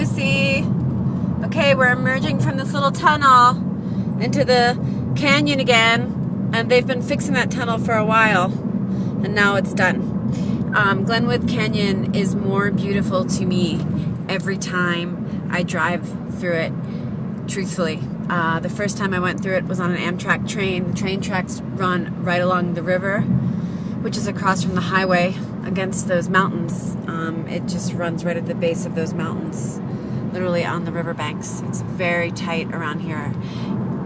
Lucy. Okay, we're emerging from this little tunnel into the canyon again, and they've been fixing that tunnel for a while, and now it's done. Glenwood Canyon is more beautiful to me every time I drive through it, truthfully. The first time I went through it was on an Amtrak train. The train tracks run right along the river, which is across from the highway against those mountains. It just runs right at the base of those mountains, literally on the riverbanks. It's very tight around here.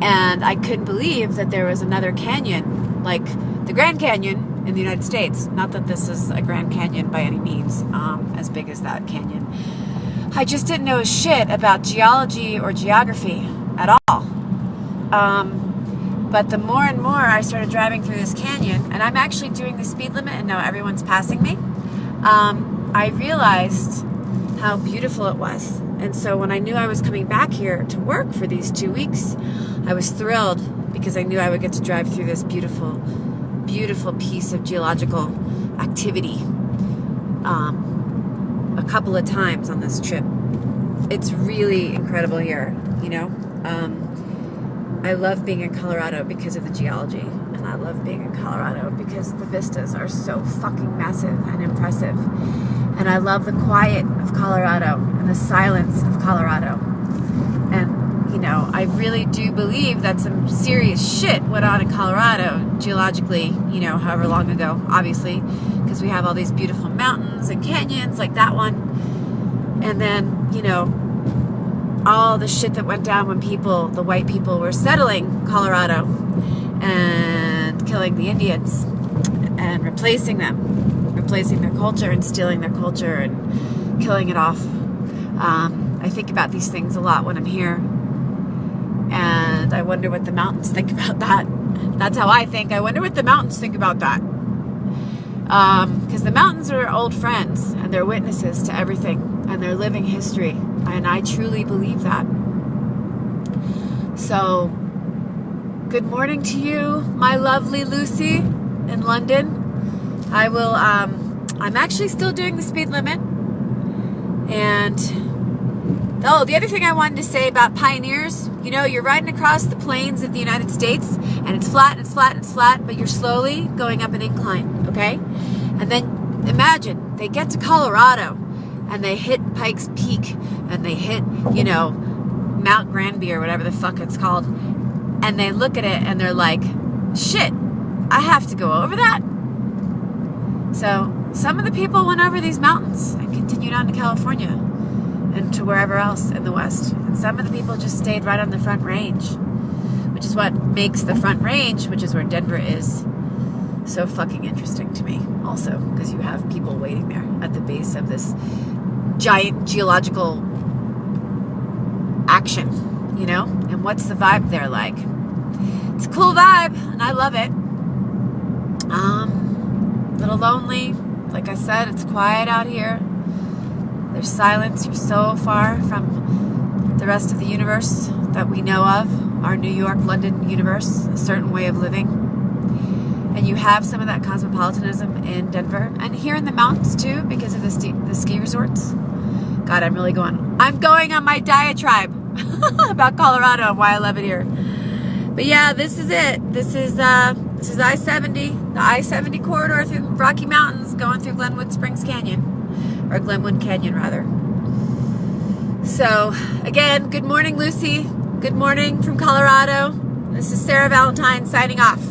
And I couldn't believe that there was another canyon, like the Grand Canyon in the United States. Not that this is a Grand Canyon by any means, as big as that canyon. I just didn't know shit about geology or geography at all. But the more and more I started driving through this canyon, and I'm actually doing the speed limit and now everyone's passing me, I realized how beautiful it was. And so when I knew I was coming back here to work for these 2 weeks, I was thrilled because I knew I would get to drive through this beautiful, beautiful piece of geological activity a couple of times on this trip. It's really incredible here, you know. I love being in Colorado because of the geology, and I love being in Colorado because the vistas are so fucking massive and impressive. And I love the quiet of Colorado and the silence of Colorado. And, you know, I really do believe that some serious shit went on in Colorado geologically, you know, however long ago, obviously, because we have all these beautiful mountains and canyons like that one. And then, you know, all the shit that went down when people, the white people, were settling Colorado and killing the Indians and replacing them, replacing their culture and stealing their culture and killing it off. I think about these things a lot when I'm here, and I wonder what the mountains think about that. That's how I think. I wonder what the mountains think about that. Because the mountains are old friends, and they're witnesses to everything, and they're living history, and I truly believe that. So, good morning to you, my lovely Lucy in London. I will, I'm actually still doing the speed limit, and oh, the other thing I wanted to say about pioneers, you know, you're riding across the plains of the United States, and it's flat, and it's flat, and it's flat, but you're slowly going up an incline, okay? And then imagine they get to Colorado, and they hit Pikes Peak, and they hit, you know, Mount Granby or whatever the fuck it's called, and they look at it and they're like, shit, I have to go over that? So some of the people went over these mountains and continued on to California and to wherever else in the West. And some of the people just stayed right on the Front Range, which is what makes the Front Range, which is where Denver is, so fucking interesting to me also, because you have people waiting there at the base of this giant geological action, you know? And what's the vibe there like? It's a cool vibe, and I love it. A little lonely. Like I said, it's quiet out here. There's silence. You're so far from the rest of the universe that we know of, our New York, London universe, a certain way of living. And you have some of that cosmopolitanism in Denver, and here in the mountains too, because of the ski resorts. God, I'm going on my diatribe about Colorado and why I love it here. But yeah, this is it. This is I-70, the I-70 corridor through Rocky Mountains, going through Glenwood Springs Canyon, or Glenwood Canyon rather. So again, good morning, Lucy. Good morning from Colorado. This is Sarah Valentine signing off.